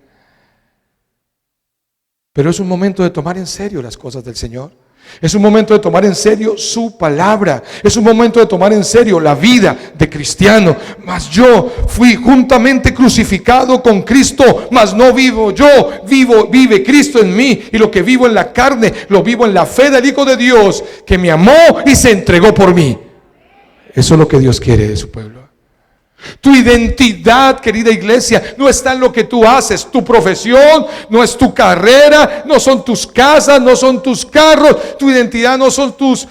Speaker 2: Pero es un momento de tomar en serio las cosas del Señor. Es un momento de tomar en serio su palabra. Es un momento de tomar en serio la vida de cristiano. Mas yo fui juntamente crucificado con Cristo. Mas no vivo yo, vive Cristo en mí. Y lo que vivo en la carne, lo vivo en la fe del Hijo de Dios, que me amó y se entregó por mí. Eso es lo que Dios quiere de su pueblo. Tu identidad, querida iglesia, no está en lo que tú haces. Tu profesión no es tu carrera, no son tus casas, no son tus carros. Tu identidad no son tus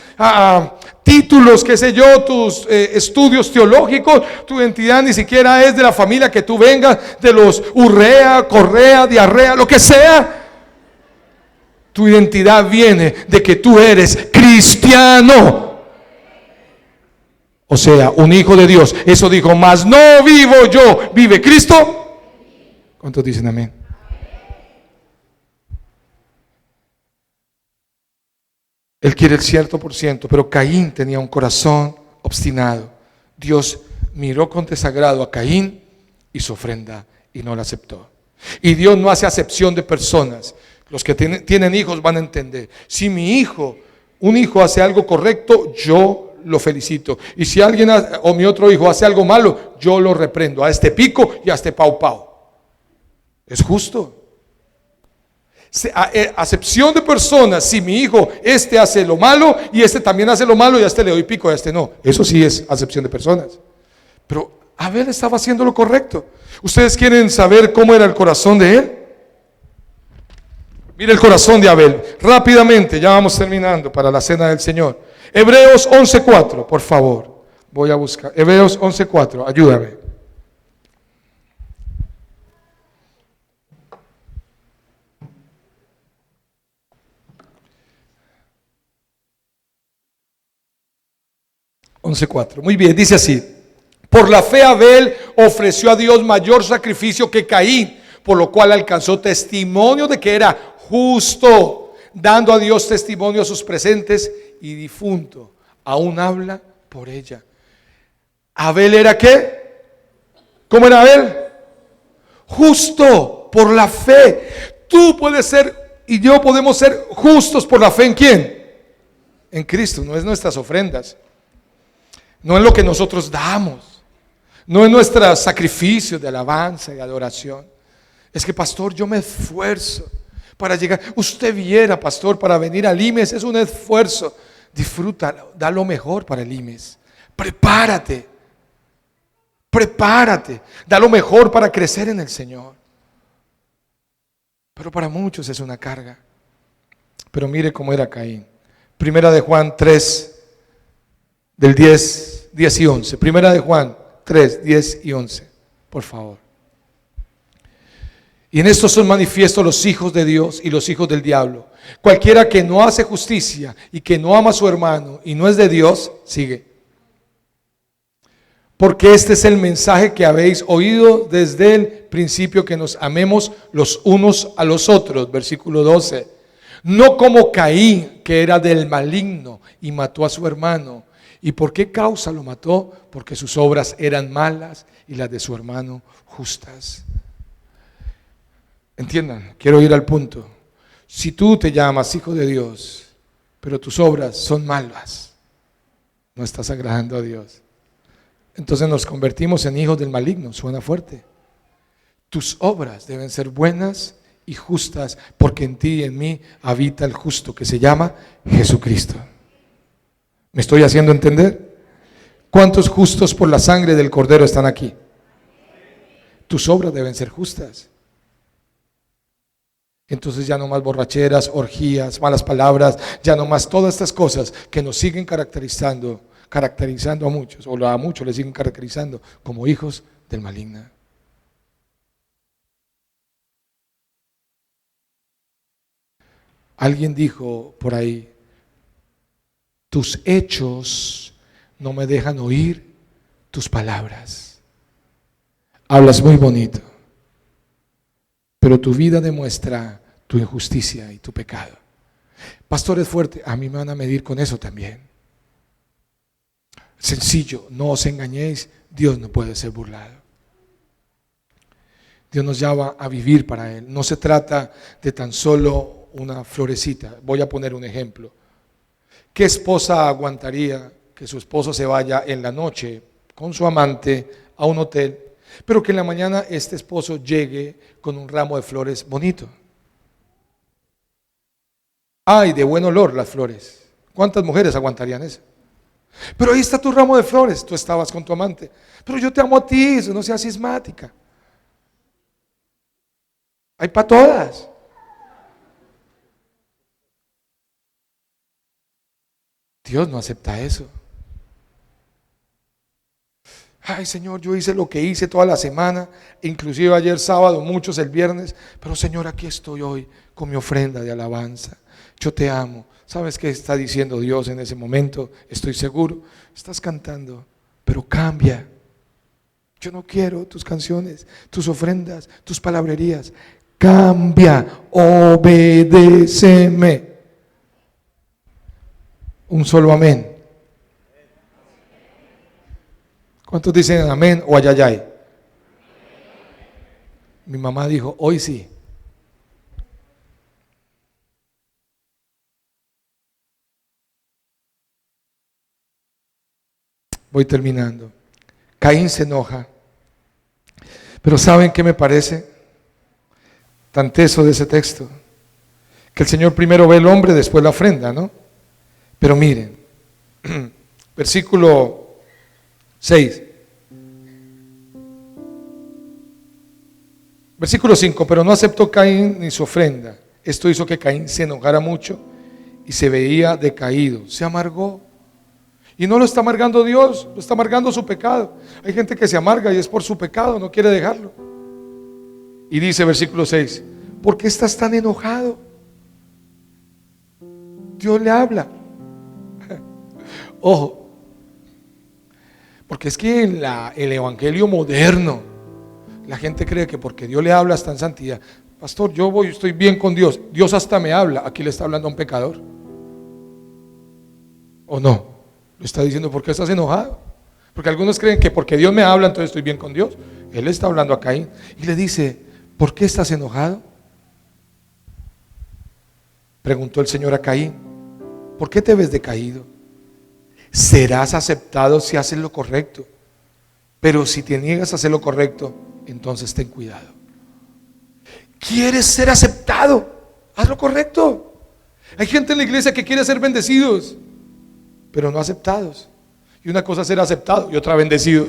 Speaker 2: títulos, qué sé yo, tus estudios teológicos. Tu identidad ni siquiera es de la familia que tú vengas, de los Urrea, Correa, Diarrea, lo que sea. Tu identidad viene de que tú eres cristiano. O sea, un hijo de Dios. Eso dijo, mas no vivo yo, vive Cristo. ¿Cuántos dicen amén? Él quiere el 100%, pero Caín tenía un corazón obstinado. Dios miró con desagrado a Caín y su ofrenda y no la aceptó. Y Dios no hace acepción de personas. Los que tienen hijos van a entender. Si un hijo hace algo correcto, yo lo felicito. Y si alguien o mi otro hijo hace algo malo, yo lo reprendo. A este pico y a este pau pau. Es justo. Acepción de personas. Si mi hijo, hace lo malo y también hace lo malo y a este le doy pico y a este no. Eso sí es acepción de personas. Pero Abel estaba haciendo lo correcto. ¿Ustedes quieren saber cómo era el corazón de él? Mire el corazón de Abel. Rápidamente, ya vamos terminando para la cena del Señor. Hebreos 11:4, por favor. Voy a buscar. Hebreos 11:4, ayúdame. Muy bien, dice así. Por la fe Abel ofreció a Dios mayor sacrificio que Caín, por lo cual alcanzó testimonio de que era justo, dando a Dios testimonio a sus presentes y difunto. Aún habla por ella. ¿Abel era qué? ¿Cómo era Abel? Justo por la fe. Tú puedes ser y yo podemos ser justos por la fe. ¿En quién? En Cristo. No es nuestras ofrendas, no es lo que nosotros damos, no es nuestro sacrificio de alabanza y adoración. Es que, pastor, yo me esfuerzo para llegar. Usted viera, pastor, para venir al IMES es un esfuerzo. Disfruta, da lo mejor para el IMES. Prepárate, da lo mejor para crecer en el Señor. Pero para muchos es una carga. Pero mire cómo era Caín. Primera de Juan 3, del 10 y 11. Primera de Juan 3, 10 y 11, por favor. Y en esto son manifiestos los hijos de Dios y los hijos del diablo. Cualquiera que no hace justicia y que no ama a su hermano y no es de Dios, sigue. Porque este es el mensaje que habéis oído desde el principio, que nos amemos los unos a los otros. Versículo 12. No como Caín, que era del maligno y mató a su hermano. ¿Y por qué causa lo mató? Porque sus obras eran malas y las de su hermano justas. Entiendan, quiero ir al punto. Si tú te llamas hijo de Dios, pero tus obras son malas, no estás agradando a Dios. Entonces nos convertimos en hijos del maligno. Suena fuerte. Tus obras deben ser buenas y justas, porque en ti y en mí habita el justo, que se llama Jesucristo. ¿Me estoy haciendo entender? ¿Cuántos justos por la sangre del Cordero están aquí? Tus obras deben ser justas. Entonces ya no más borracheras, orgías, malas palabras, ya no más todas estas cosas que nos siguen caracterizando a muchos, o a muchos les siguen caracterizando como hijos del maligno. Alguien dijo por ahí, tus hechos no me dejan oír tus palabras. Hablas muy bonito, pero tu vida demuestra tu injusticia y tu pecado. Pastor, es fuerte, a mí me van a medir con eso también. Sencillo, no os engañéis, Dios no puede ser burlado. Dios nos llama a vivir para Él. No se trata de tan solo una florecita. Voy a poner un ejemplo. ¿Qué esposa aguantaría que su esposo se vaya en la noche con su amante a un hotel, pero que en la mañana este esposo llegue con un ramo de flores bonito? Ay, de buen olor las flores. ¿Cuántas mujeres aguantarían eso? Pero ahí está tu ramo de flores, tú estabas con tu amante. Pero yo te amo a ti, eso no sea cismática. Hay para todas. Dios no acepta eso. Ay, Señor, yo hice lo que hice toda la semana, inclusive ayer sábado, muchos el viernes, pero Señor, aquí estoy hoy con mi ofrenda de alabanza. Yo te amo. ¿Sabes qué está diciendo Dios en ese momento? Estoy seguro. Estás cantando, pero cambia. Yo no quiero tus canciones, tus ofrendas, tus palabrerías. Cambia, obedéceme. Un solo amén. ¿Cuántos dicen amén o ayayay? Mi mamá dijo, hoy sí. Voy terminando. Caín se enoja. Pero ¿saben qué me parece tan teso de ese texto? Que el Señor primero ve el hombre, después la ofrenda, ¿no? Pero miren, versículo 6. Versículo 5, pero no aceptó Caín ni su ofrenda. Esto hizo que Caín se enojara mucho y se veía decaído, se amargó. Y no lo está amargando Dios, lo está amargando su pecado. Hay gente que se amarga y es por su pecado, no quiere dejarlo. Y dice versículo 6, ¿por qué estás tan enojado? Dios le habla. Ojo, porque es que en el evangelio moderno la gente cree que porque Dios le habla está en santidad. Pastor, yo estoy bien con Dios, Dios hasta me habla. Aquí le está hablando a un pecador, ¿o no? Le está diciendo, ¿por qué estás enojado? Porque algunos creen que porque Dios me habla entonces estoy bien con Dios. Él está hablando a Caín y le dice, ¿por qué estás enojado? Preguntó el Señor a Caín, ¿por qué te ves decaído? Serás aceptado si haces lo correcto, pero si te niegas a hacer lo correcto, entonces ten cuidado. ¿Quieres ser aceptado? Haz lo correcto. Hay gente en la iglesia que quiere ser bendecidos, pero no aceptados. Y una cosa es ser aceptado y otra bendecido.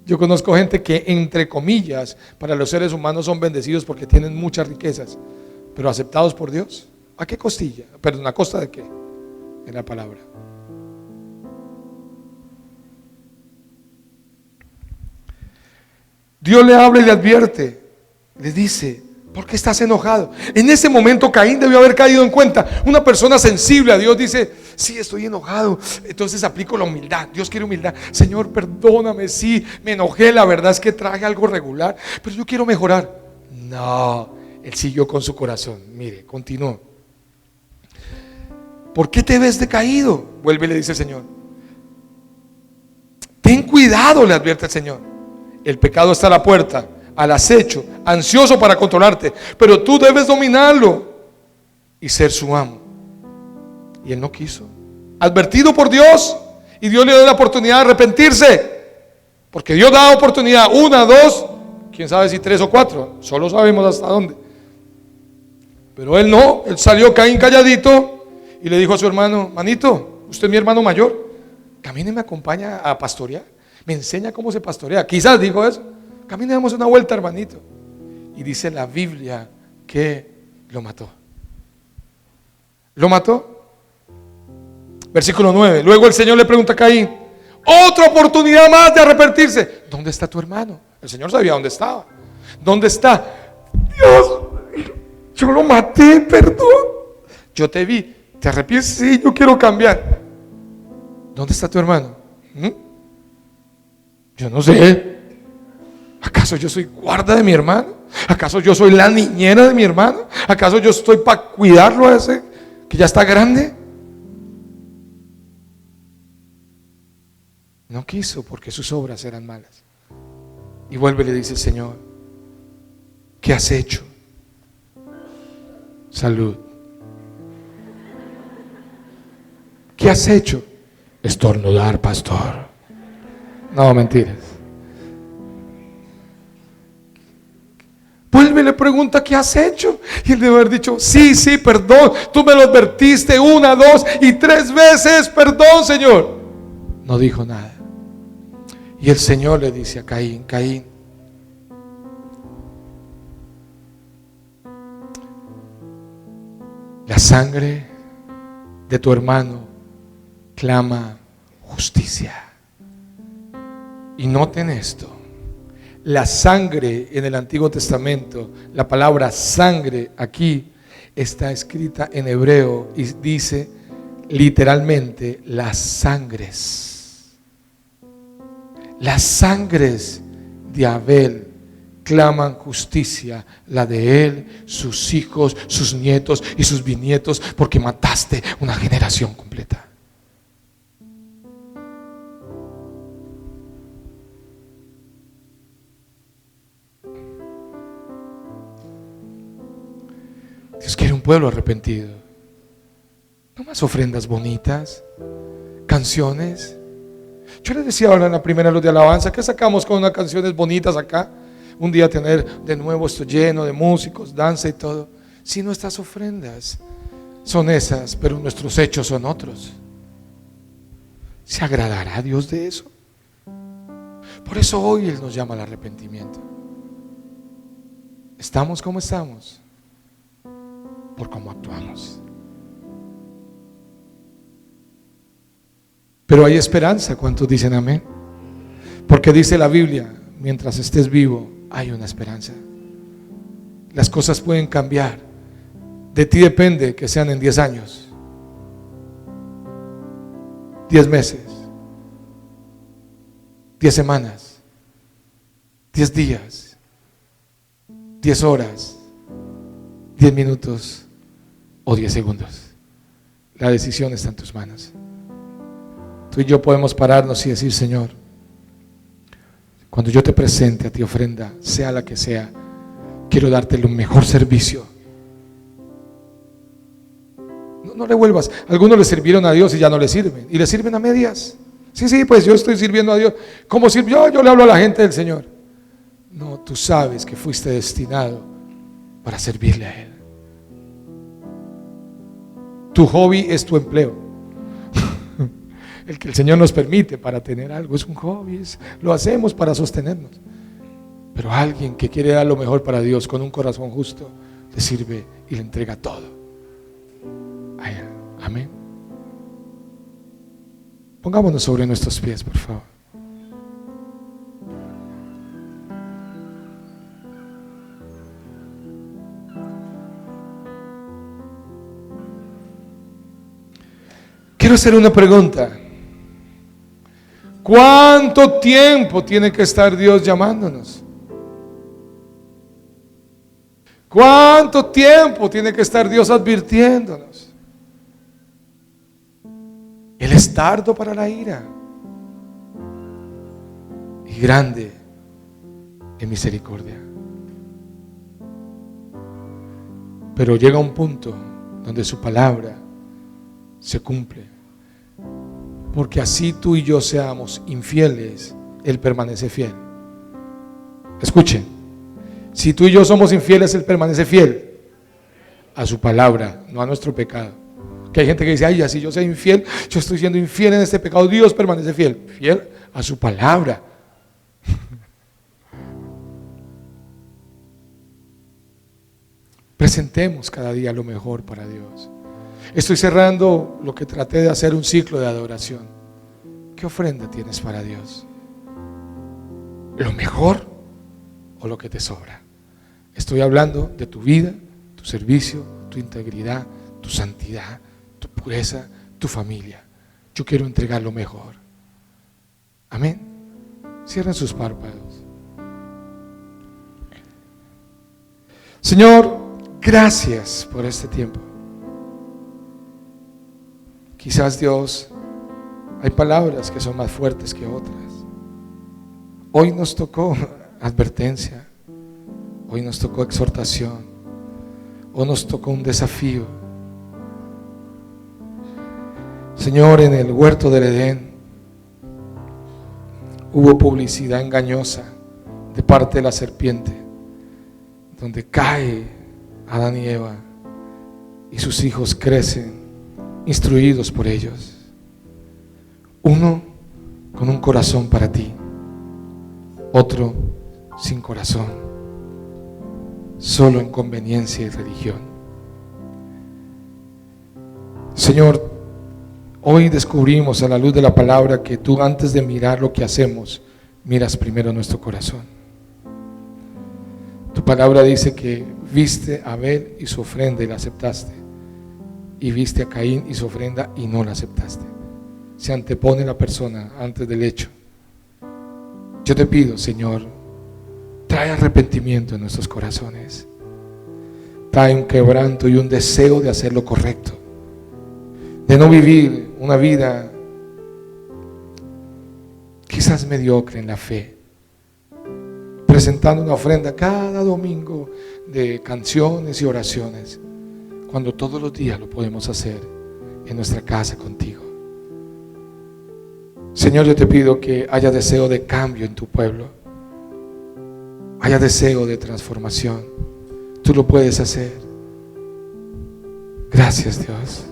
Speaker 2: Yo conozco gente que, entre comillas, para los seres humanos son bendecidos porque tienen muchas riquezas, pero aceptados por Dios, ¿a qué costilla? Perdón, ¿a costa de qué? En la palabra. Dios le habla y le advierte, le dice, ¿por qué estás enojado? En ese momento Caín debió haber caído en cuenta. Una persona sensible a Dios dice, sí, estoy enojado. Entonces aplico la humildad. Dios quiere humildad. Señor, perdóname, sí, me enojé, la verdad es que traje algo regular, pero yo quiero mejorar. No, él siguió con su corazón. Mire, continuó. ¿Por qué te ves decaído? Vuelve y le dice el Señor. Ten cuidado, le advierte el Señor. El pecado está a la puerta, al acecho, ansioso para controlarte, pero tú debes dominarlo y ser su amo. Y él no quiso. Advertido por Dios, y Dios le dio la oportunidad de arrepentirse, porque Dios da oportunidad, 1, 2, quién sabe si 3 o 4, solo sabemos hasta dónde. Pero él no, él salió Caín calladito y le dijo a su hermano, manito, usted es mi hermano mayor, camine y me acompaña a pastorear, me enseña cómo se pastorea. Quizás dijo eso. Camine, damos una vuelta, hermanito. Y dice la Biblia que lo mató. ¿Lo mató? Versículo 9. Luego el Señor le pregunta a Caín, otra oportunidad más de arrepentirse. ¿Dónde está tu hermano? El Señor sabía dónde estaba. ¿Dónde está? Dios, yo lo maté, perdón. Yo te vi. ¿Te arrepientes? Sí, yo quiero cambiar. ¿Dónde está tu hermano? Yo no sé. ¿Acaso yo soy guarda de mi hermano? ¿Acaso yo soy la niñera de mi hermano? ¿Acaso yo estoy para cuidarlo a ese que ya está grande? No quiso porque sus obras eran malas. Y vuelve y le dice: Señor, ¿qué has hecho? Salud. ¿Qué has hecho? Estornudar, pastor. No, mentiras. Vuelve y le pregunta: ¿qué has hecho? Y él debe haber dicho: sí, perdón, tú me lo advertiste 1, 2 y 3 veces, perdón, Señor. No dijo nada. Y el Señor le dice a Caín: Caín, la sangre de tu hermano clama justicia. Y noten esto: la sangre en el Antiguo Testamento, la palabra sangre aquí está escrita en hebreo y dice literalmente las sangres. Las sangres de Abel claman justicia, la de él, sus hijos, sus nietos y sus bisnietos, porque mataste una generación completa. Dios quiere un pueblo arrepentido. No más ofrendas bonitas, canciones. Yo les decía ahora en la primera luz de alabanza: ¿qué sacamos con unas canciones bonitas acá? Un día tener de nuevo esto lleno de músicos, danza y todo. Si nuestras ofrendas son esas, pero nuestros hechos son otros, ¿se agradará a Dios de eso? Por eso hoy Él nos llama al arrepentimiento. ¿Estamos como estamos? Por cómo actuamos. Pero hay esperanza. ¿Cuántos dicen amén? Porque dice la Biblia: mientras estés vivo hay una esperanza. Las cosas pueden cambiar. De ti depende que sean en 10 años, 10 meses, 10 semanas, 10 días, 10 horas, 10 minutos o 10 segundos. La decisión está en tus manos. Tú y yo podemos pararnos y decir: Señor, cuando yo te presente a ti ofrenda, sea la que sea, quiero darte el mejor servicio. No le vuelvas. Algunos le sirvieron a Dios y ya no le sirven, y le sirven a medias. Sí, pues yo estoy sirviendo a Dios. ¿Cómo sirvo? Yo le hablo a la gente del Señor. No, tú sabes que fuiste destinado para servirle a Él. Tu hobby es tu empleo. El que el Señor nos permite para tener algo es un hobby, lo hacemos para sostenernos. Pero alguien que quiere dar lo mejor para Dios con un corazón justo, le sirve y le entrega todo a Él. Amén. Pongámonos sobre nuestros pies, por favor. Quiero hacer una pregunta. ¿Cuánto tiempo tiene que estar Dios llamándonos? ¿Cuánto tiempo tiene que estar Dios advirtiéndonos? Él es tardo para la ira y grande en misericordia. Pero llega un punto donde su palabra se cumple. Porque así tú y yo seamos infieles, Él permanece fiel. Escuchen: si tú y yo somos infieles, Él permanece fiel a su palabra, no a nuestro pecado. Que hay gente que dice: ay, así yo soy infiel, yo estoy siendo infiel en este pecado. Dios permanece fiel a su palabra. Presentemos cada día lo mejor para Dios. Estoy cerrando lo que traté de hacer, un ciclo de adoración. ¿Qué ofrenda tienes para Dios? ¿Lo mejor o lo que te sobra? Estoy hablando de tu vida, tu servicio, tu integridad, tu santidad, tu pureza, tu familia. Yo quiero entregar lo mejor. Amén. Cierren sus párpados. Señor, gracias por este tiempo. Quizás, Dios, hay palabras que son más fuertes que otras. Hoy nos tocó advertencia, hoy nos tocó exhortación, hoy nos tocó un desafío. Señor, en el huerto del Edén hubo publicidad engañosa de parte de la serpiente, donde cae Adán y Eva y sus hijos crecen instruidos por ellos. Uno con un corazón para ti, otro sin corazón, solo en conveniencia y religión. Señor, hoy descubrimos a la luz de la palabra que tú, antes de mirar lo que hacemos, miras primero nuestro corazón. Tu palabra dice que viste a Abel y su ofrenda y la aceptaste, y viste a Caín y su ofrenda y no la aceptaste. Se antepone la persona antes del hecho. Yo te pido, Señor, trae arrepentimiento en nuestros corazones, trae un quebranto y un deseo de hacer lo correcto, de no vivir una vida quizás mediocre en la fe, presentando una ofrenda cada domingo de canciones y oraciones, cuando todos los días lo podemos hacer en nuestra casa contigo. Señor, yo te pido que haya deseo de cambio en tu pueblo, haya deseo de transformación. Tú lo puedes hacer. Gracias, Dios.